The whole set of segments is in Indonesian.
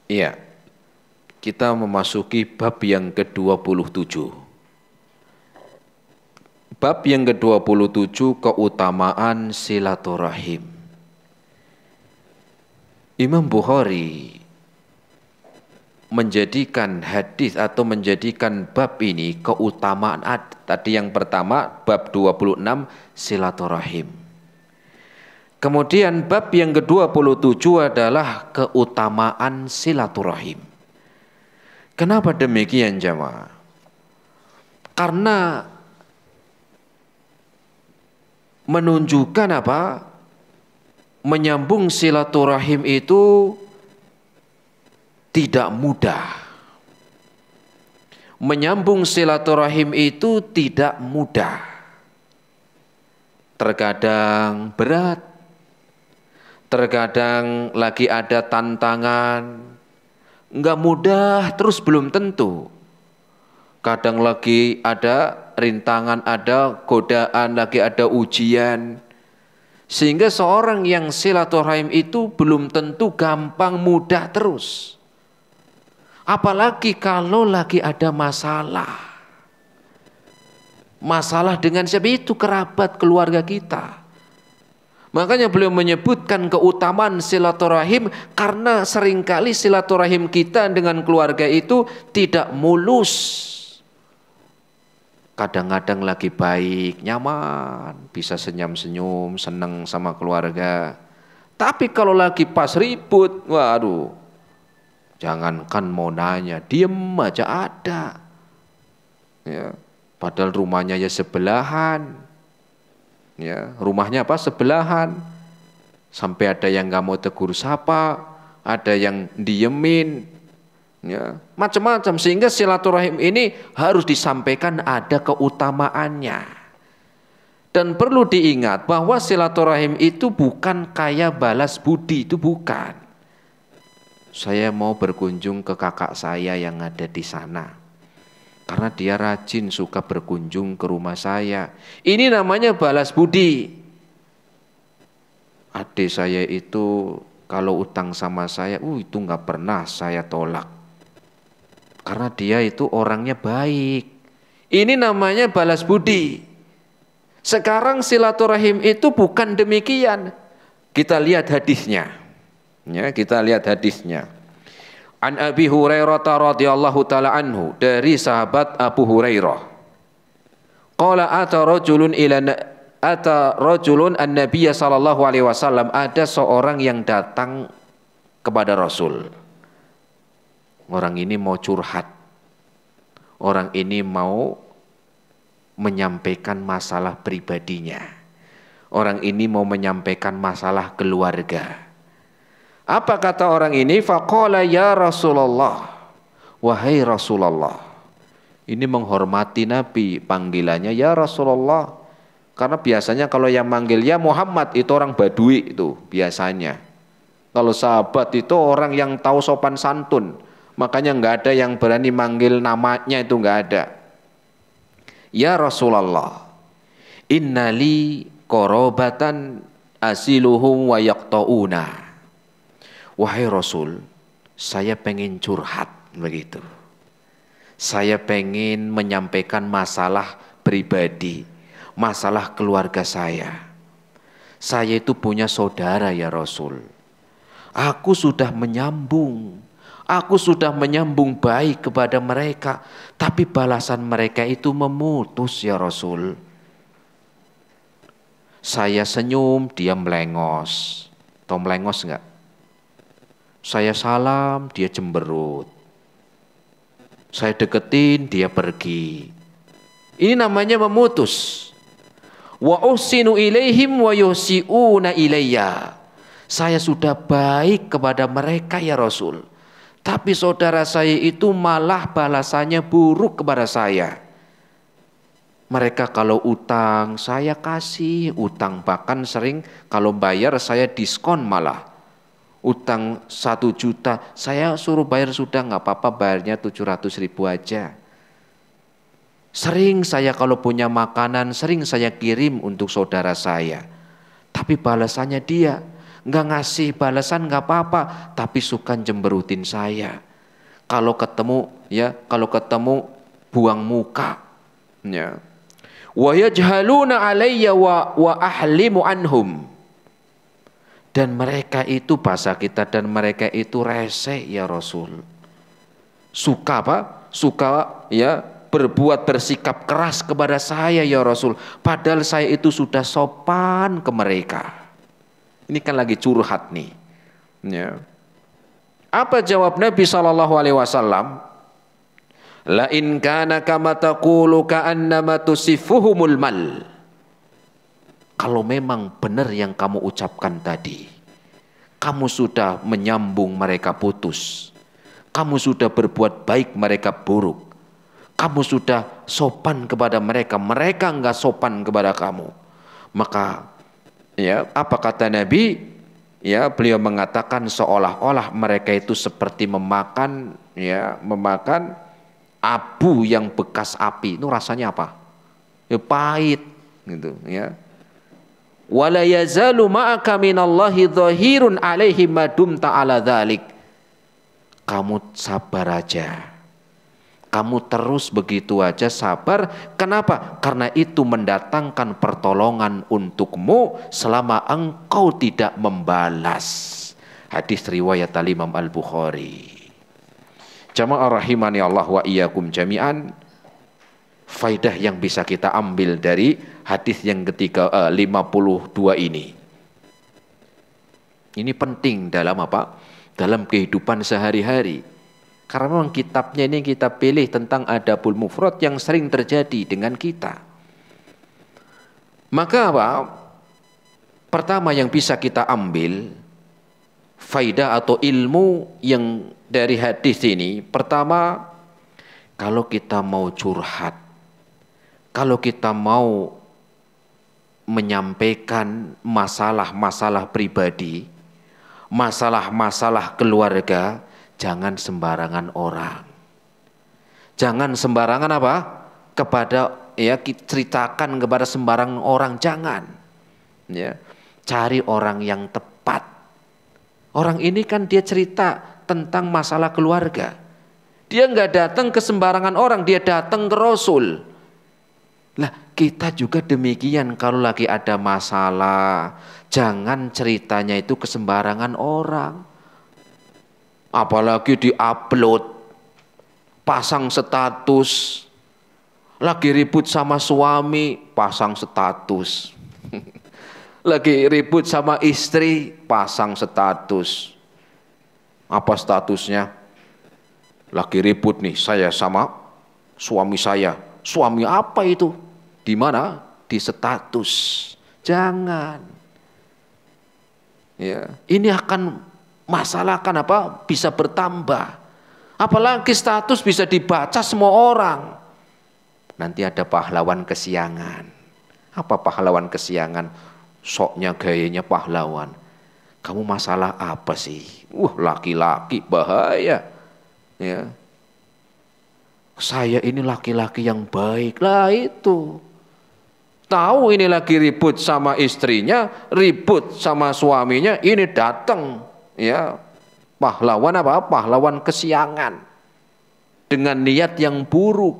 Iya, kita memasuki bab yang ke-27. Bab yang ke-27, keutamaan silaturahim. Imam Bukhari menjadikan hadis atau menjadikan bab ini keutamaan. Tadi yang pertama bab 26 silaturahim. Kemudian bab yang ke-27 adalah keutamaan silaturahim. Kenapa demikian jamaah? Karena menunjukkan apa? Menyambung silaturahim itu tidak mudah. Menyambung silaturahim itu tidak mudah. Terkadang berat, terkadang lagi ada tantangan, enggak mudah, terus belum tentu. Kadang lagi ada rintangan, ada godaan, lagi ada ujian. Sehingga seorang yang silaturahim itu belum tentu gampang mudah terus. Apalagi kalau lagi ada masalah. Masalah dengan siapa? Itu kerabat keluarga kita. Makanya beliau menyebutkan keutamaan silaturahim karena seringkali silaturahim kita dengan keluarga itu tidak mulus. Kadang-kadang lagi baik, nyaman, bisa senyum-senyum, senang sama keluarga. Tapi kalau lagi pas ribut, waduh, jangankan mau nanya, diem aja ada. Ya, padahal rumahnya ya sebelahan. Ya, rumahnya apa? Sebelahan. Sampai ada yang nggak mau tegur sapa, ada yang diemin. Ya, macam-macam, sehingga silaturahim ini harus disampaikan ada keutamaannya. Dan perlu diingat bahwa silaturahim itu bukan kayak balas budi, itu bukan. Saya mau berkunjung ke kakak saya yang ada di sana karena dia rajin suka berkunjung ke rumah saya. Ini namanya balas budi. Adik saya itu kalau utang sama saya, itu nggak pernah saya tolak. Karena dia itu orangnya baik. Ini namanya balas budi. Sekarang silaturahim itu bukan demikian. Kita lihat hadisnya. Ya, kita lihat hadisnya. An Abi Hurairah radhiyallahu taala anhu, dari sahabat Abu Hurairah. Qala ata rajulun an-nabiy sallallahu alaihi wasallam, ada seorang yang datang kepada Rasul. Orang ini mau curhat. Orang ini mau menyampaikan masalah pribadinya. Orang ini mau menyampaikan masalah keluarga. Apa kata orang ini? Faqala ya Rasulullah. Wahai Rasulullah. Ini menghormati Nabi, panggilannya ya Rasulullah. Karena biasanya kalau yang manggil ya Muhammad itu orang Badui itu biasanya. Kalau sahabat itu orang yang tahu sopan santun. Makanya nggak ada yang berani manggil namanya, itu nggak ada. Ya Rasulullah, innali qorobatan asiluhum wa yaqta'una. Wahai Rasul, saya pengen curhat begitu. Saya pengen menyampaikan masalah pribadi, masalah keluarga saya. Saya itu punya saudara ya Rasul. Aku sudah menyambung baik kepada mereka, tapi balasan mereka itu memutus ya Rasul. Saya senyum, dia melengos. Tahu melengos enggak? Saya salam, dia cemberut. Saya deketin, dia pergi. Ini namanya memutus. Wa usinu ilaihim wa yusiuna ilayya. Saya sudah baik kepada mereka ya Rasul. Tapi saudara saya itu malah balasannya buruk kepada saya. Mereka kalau utang, saya kasih utang. Bahkan sering kalau bayar saya diskon malah. Utang 1 juta, saya suruh bayar sudah nggak apa-apa, bayarnya 700.000 aja. Sering saya kalau punya makanan, sering saya kirim untuk saudara saya. Tapi balasannya dia nggak ngasih balasan nggak apa-apa, tapi suka jemberutin saya. Kalau ketemu buang muka. Ya. Wa yajhaluna alayya wa ahlimu anhum. Dan mereka itu, bahasa kita, dan mereka itu rese ya Rasul. Suka apa? Suka ya bersikap keras kepada saya ya Rasul. Padahal saya itu sudah sopan ke mereka. Ini kan lagi curhat nih. Ya. Apa jawab Nabi sallallahu alaihi wasallam? La in kana kama taqulu ka'annama tusifuhumul mal. Kalau memang benar yang kamu ucapkan tadi, kamu sudah menyambung mereka putus, kamu sudah berbuat baik mereka buruk, kamu sudah sopan kepada mereka, mereka enggak sopan kepada kamu, maka ya apa kata Nabi? Ya, beliau mengatakan seolah-olah mereka itu seperti memakan abu yang bekas api. Itu rasanya apa? Ya, pahit gitu ya. Wala yazalu ma'aka minallahi dhahirun alaihi madum ta'ala dzalik. Kamu sabar aja. Kamu terus begitu aja sabar. Kenapa? Karena itu mendatangkan pertolongan untukmu selama engkau tidak membalas. Hadis riwayat Imam Al-Bukhari. Jamaah rahimani Allah wa iyyakum jami'an. Faidah yang bisa kita ambil dari hadis yang ketiga 52 ini. Ini penting dalam apa? Dalam kehidupan sehari-hari. Karena memang kitabnya ini kita pilih tentang adabul mufrad yang sering terjadi dengan kita. Maka apa? Pertama yang bisa kita ambil faidah atau ilmu yang dari hadis ini, pertama, kalau kita mau curhat, kalau kita mau menyampaikan masalah-masalah pribadi, masalah-masalah keluarga, jangan sembarangan orang. Jangan sembarangan apa? Ceritakan kepada sembarangan orang, jangan. Ya. Cari orang yang tepat. Orang ini kan dia cerita tentang masalah keluarga. Dia nggak datang ke sembarangan orang, dia datang ke Rasul. Lah, kita juga demikian kalau lagi ada masalah, jangan ceritanya itu ke sembarangan orang. Apalagi di-upload, pasang status. Lagi ribut sama suami, pasang status. Lagi ribut sama istri, pasang status. Apa statusnya? Lagi ribut nih saya sama suami saya. Suami apa itu? Di mana? Di status. Jangan. Ya, ini akan masalah kan apa? Bisa bertambah. Apalagi status bisa dibaca semua orang. Nanti ada pahlawan kesiangan. Apa pahlawan kesiangan? Soknya gayanya pahlawan. Kamu masalah apa sih? Laki-laki bahaya. Ya. Saya ini laki-laki yang baik. Lah itu. Tahu ini lagi ribut sama istrinya, ribut sama suaminya, ini datang ya. Pahlawan apa? Pahlawan kesiangan. Dengan niat yang buruk.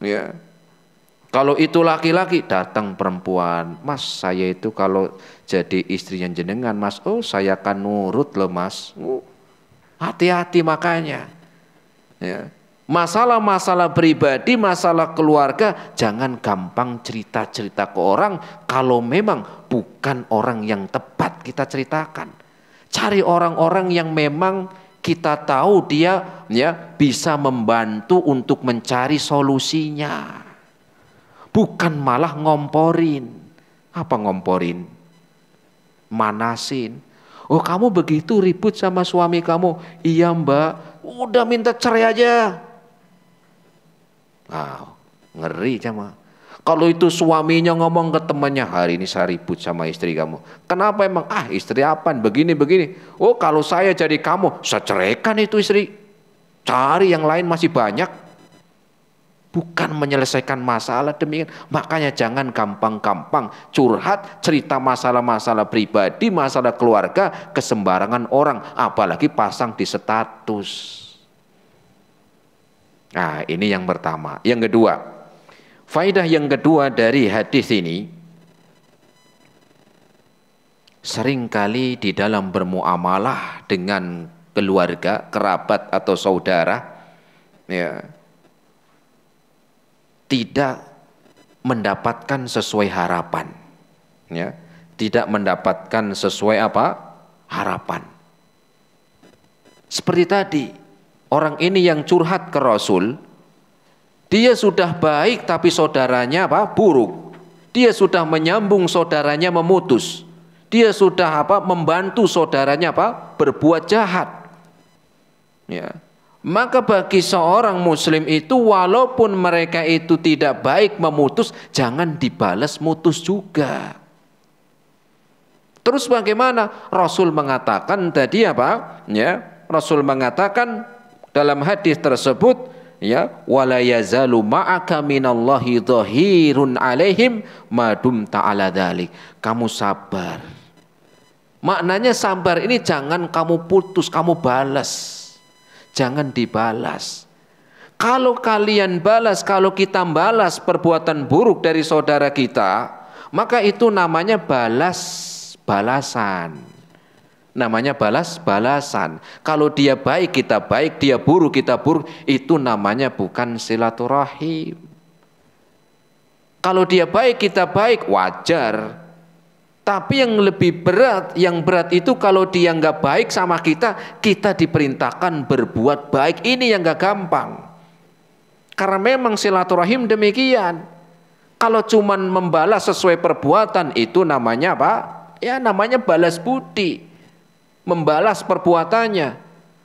Ya. Kalau itu laki-laki, datang perempuan. Mas, saya itu kalau jadi istrinya jenengan, Mas. Oh, saya akan nurut loh, Mas. Hati-hati makanya. Ya. Masalah-masalah pribadi, masalah keluarga, jangan gampang cerita-cerita ke orang kalau memang bukan orang yang tepat kita ceritakan. Cari orang-orang yang memang kita tahu dia ya bisa membantu untuk mencari solusinya. Bukan malah ngomporin. Apa ngomporin? Manasin. Oh, kamu begitu ribut sama suami kamu. Iya, Mbak. Udah minta cerai aja. Wow, ngeri sama. Kalau itu suaminya ngomong ke temannya, hari ini saya ribut sama istri kamu. Kenapa emang? Istri apaan? Begini. Oh, kalau saya jadi kamu, saya ceraikan itu istri. Cari yang lain masih banyak. bukan menyelesaikan masalah demikian. Makanya jangan gampang-gampang curhat, cerita masalah-masalah pribadi, masalah keluarga ke sembarangan orang, apalagi pasang di status. Nah, ini yang pertama. Yang kedua, faedah yang kedua dari hadis ini, seringkali di dalam bermuamalah dengan keluarga, kerabat atau saudara, ya, tidak mendapatkan sesuai harapan, ya, tidak mendapatkan sesuai harapan. Seperti tadi, orang ini yang curhat ke Rasul, dia sudah baik tapi saudaranya buruk. Dia sudah menyambung, saudaranya memutus. Dia sudah membantu saudaranya berbuat jahat. Ya. Maka bagi seorang muslim itu, walaupun mereka itu tidak baik memutus, jangan dibalas mutus juga. Terus bagaimana? Rasul mengatakan tadi ya, Rasul mengatakan dalam hadis tersebut, ya, wala yazalu ma'aka minallahi dhahirun alaihim madum ta'ala dzalik. Kamu sabar. Maknanya sabar ini jangan kamu putus, kamu balas. Jangan dibalas. Kalau kalian balas, kalau kita balas perbuatan buruk dari saudara kita, maka itu namanya balasan. Namanya balasan. Kalau dia baik kita baik, dia buruk kita buruk, itu namanya bukan silaturahim. Kalau dia baik kita baik, wajar. Tapi yang lebih berat, yang berat itu kalau dia nggak baik sama kita, kita diperintahkan berbuat baik. Ini yang nggak gampang. Karena memang silaturahim demikian. Kalau cuman membalas sesuai perbuatan, itu namanya ya namanya balas budi. Membalas perbuatannya.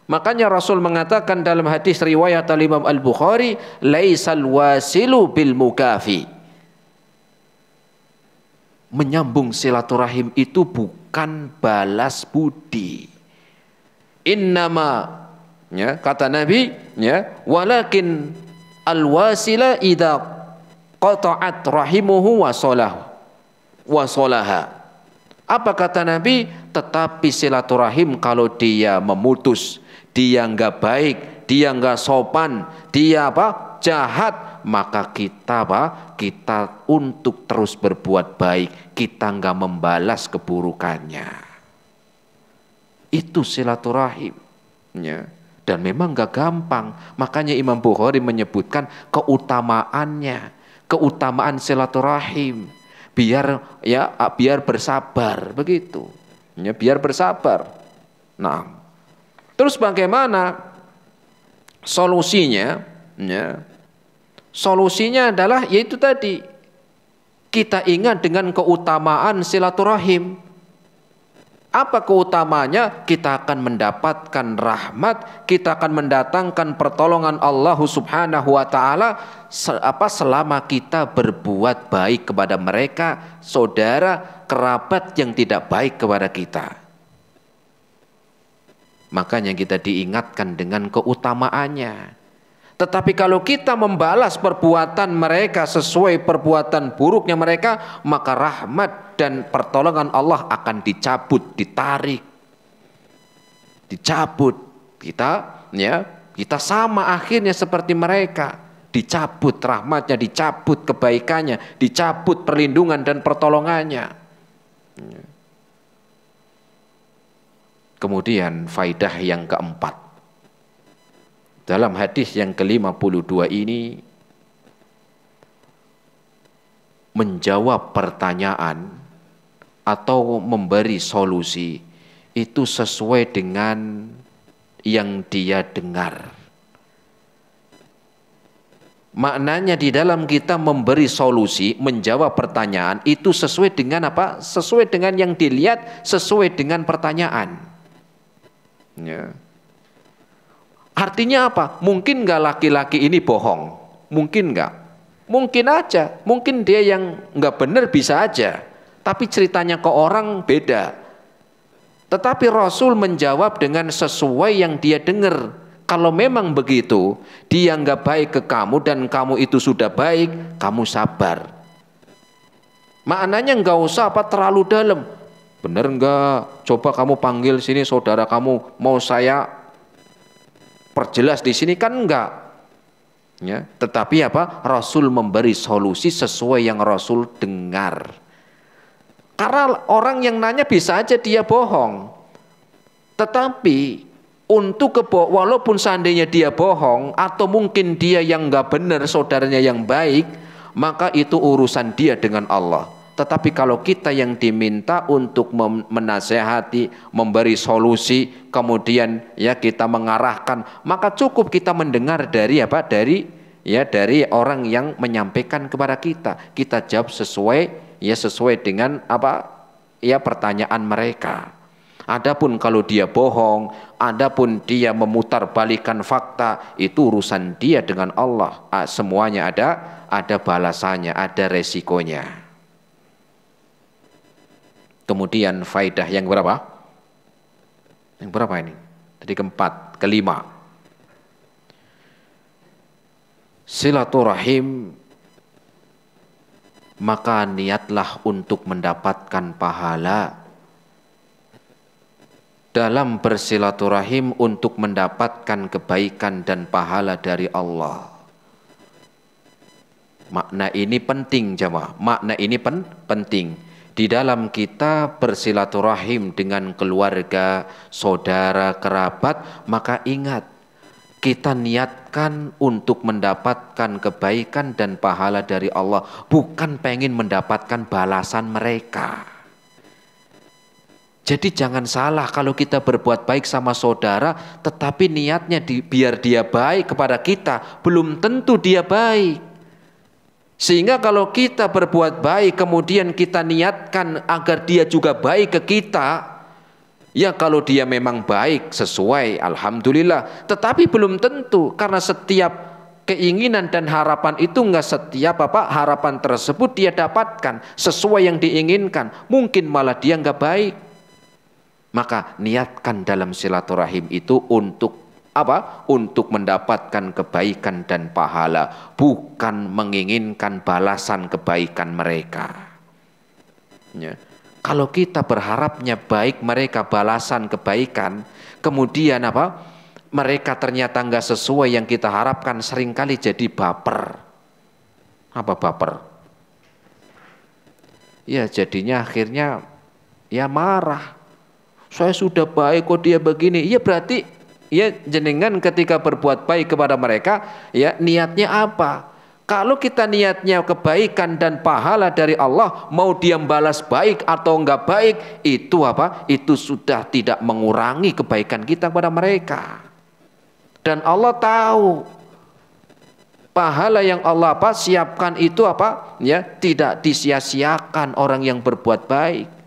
Makanya Rasul mengatakan dalam hadis riwayat Imam Al-Bukhari, laisal wasilu bil mukafi. Menyambung silaturahim itu bukan balas budi. Innama, ya, kata Nabi, ya, walakin al-wasila idza qata'at rahimuhu wa salaha. Apa kata Nabi? Tetapi silaturahim kalau dia memutus, dia enggak baik, dia enggak sopan, dia jahat, maka kita kita untuk terus berbuat baik, kita enggak membalas keburukannya. Itu silaturahim, ya. Dan memang enggak gampang. Makanya Imam Bukhari menyebutkan keutamaannya, keutamaan silaturahim. Biar bersabar, begitu. Ya, biar bersabar. Nah, terus bagaimana solusinya? Ya. Solusinya adalah yaitu tadi, kita ingat dengan keutamaan silaturahim. Apa keutamanya? Kita akan mendapatkan rahmat, kita akan mendatangkan pertolongan Allah Subhanahu wa taala selama kita berbuat baik kepada mereka, saudara, kerabat yang tidak baik kepada kita. Makanya kita diingatkan dengan keutamaannya. Tetapi kalau kita membalas perbuatan mereka sesuai perbuatan buruknya mereka, maka rahmat dan pertolongan Allah akan dicabut, ditarik. Dicabut. Kita sama akhirnya seperti mereka. Dicabut rahmatnya, dicabut kebaikannya, dicabut perlindungan dan pertolongannya. Kemudian faidah yang keempat. Dalam hadis yang ke-52 ini menjawab pertanyaan atau memberi solusi itu sesuai dengan yang dia dengar. Maknanya di dalam kita memberi solusi, menjawab pertanyaan itu sesuai dengan apa? Sesuai dengan yang dilihat, sesuai dengan pertanyaan. Ya. Artinya apa? Mungkin nggak laki-laki ini bohong? Mungkin nggak? Mungkin aja. Mungkin dia yang nggak benar bisa aja. Tapi ceritanya ke orang beda. Tetapi Rasul menjawab dengan sesuai yang dia dengar. Kalau memang begitu, dia nggak baik ke kamu dan kamu itu sudah baik, kamu sabar. Maknanya nggak usah terlalu dalam. Bener nggak? Coba kamu panggil sini saudara kamu, mau saya perjelas di sini, kan enggak. Ya, tetapi Rasul memberi solusi sesuai yang Rasul dengar. Karena orang yang nanya bisa aja dia bohong. Tetapi walaupun seandainya dia bohong atau mungkin dia yang nggak benar, saudaranya yang baik, maka itu urusan dia dengan Allah. Tetapi kalau kita yang diminta untuk menasehati, memberi solusi, kemudian ya kita mengarahkan, maka cukup kita mendengar dari dari orang yang menyampaikan kepada kita. Kita jawab sesuai dengan pertanyaan mereka. Adapun kalau dia bohong, adapun dia memutarbalikkan fakta, itu urusan dia dengan Allah. Semuanya ada balasannya, ada resikonya. Kemudian faidah yang berapa? Yang berapa ini? Tadi kelima. Silaturahim, maka niatlah untuk mendapatkan pahala dalam bersilaturahim untuk mendapatkan kebaikan dan pahala dari Allah. Makna ini penting jemaah, makna ini penting. Di dalam kita bersilaturahim dengan keluarga, saudara, kerabat, maka ingat, kita niatkan untuk mendapatkan kebaikan dan pahala dari Allah, bukan pengen mendapatkan balasan mereka. Jadi jangan salah kalau kita berbuat baik sama saudara, tetapi niatnya biar dia baik kepada kita, belum tentu dia baik. Sehingga kalau kita berbuat baik, kemudian kita niatkan agar dia juga baik ke kita, ya kalau dia memang baik sesuai, alhamdulillah. Tetapi belum tentu, karena setiap keinginan dan harapan itu enggak setiap harapan tersebut dia dapatkan sesuai yang diinginkan. Mungkin malah dia enggak baik. Maka niatkan dalam silaturahim itu untuk Untuk mendapatkan kebaikan dan pahala, bukan menginginkan balasan kebaikan mereka. Ya. Kalau kita berharapnya baik mereka balasan kebaikan, kemudian mereka ternyata enggak sesuai yang kita harapkan, seringkali jadi baper. Apa baper? Ya jadinya akhirnya ya marah. Saya sudah baik kok dia begini. Ya berarti ya jenengan ketika berbuat baik kepada mereka, ya niatnya apa? Kalau kita niatnya kebaikan dan pahala dari Allah, mau dia balas baik atau enggak baik, itu itu sudah tidak mengurangi kebaikan kita kepada mereka. Dan Allah tahu pahala yang Allah siapkan itu ya tidak disia-siakan orang yang berbuat baik.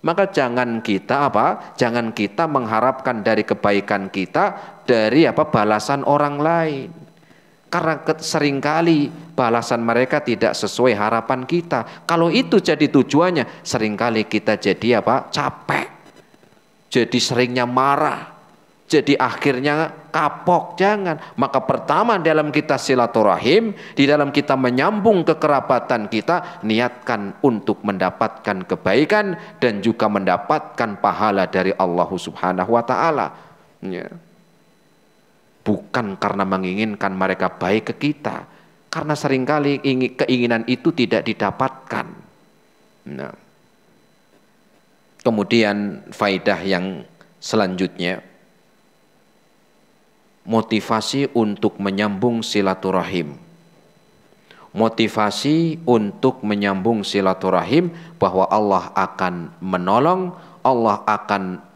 Maka jangan kita mengharapkan dari kebaikan kita dari balasan orang lain. Karena seringkali balasan mereka tidak sesuai harapan kita. Kalau itu jadi tujuannya, seringkali kita jadi capek. Jadi seringnya marah. Jadi akhirnya kapok. Jangan. Maka pertama dalam kita silaturahim, di dalam kita menyambung kekerabatan kita, niatkan untuk mendapatkan kebaikan dan juga mendapatkan pahala dari Allah Subhanahu wa taala. Ya. Bukan karena menginginkan mereka baik ke kita, karena seringkali keinginan itu tidak didapatkan. Nah. Kemudian faidah yang selanjutnya, motivasi untuk menyambung silaturahim. Motivasi untuk menyambung silaturahim bahwa Allah akan menolong, Allah akan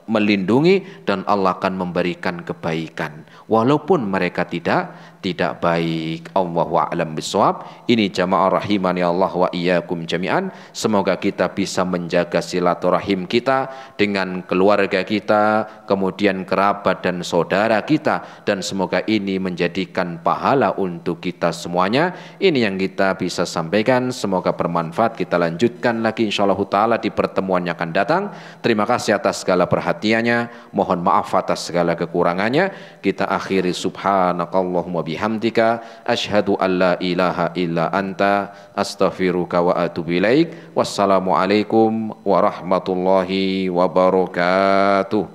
melindungi, dan Allah akan memberikan kebaikan walaupun mereka tidak tidak baik. Allahu a'lam bishawab. Ini jamaah rahimani Allah wa iyyakum jami'an. Semoga kita bisa menjaga silaturahim kita dengan keluarga kita, kemudian kerabat dan saudara kita, dan semoga ini menjadikan pahala untuk kita semuanya. Ini yang kita bisa sampaikan, semoga bermanfaat. Kita lanjutkan lagi insyaallah taala di pertemuan yang akan datang. Terima kasih atas segala perhatiannya, mohon maaf atas segala kekurangannya. Kita akhiri subhanakallahumma bihamdika asyhadu an la ilaha illa anta astaghfiruka wa atubu ilaik. Wassalamualaikum warahmatullahi wabarakatuh.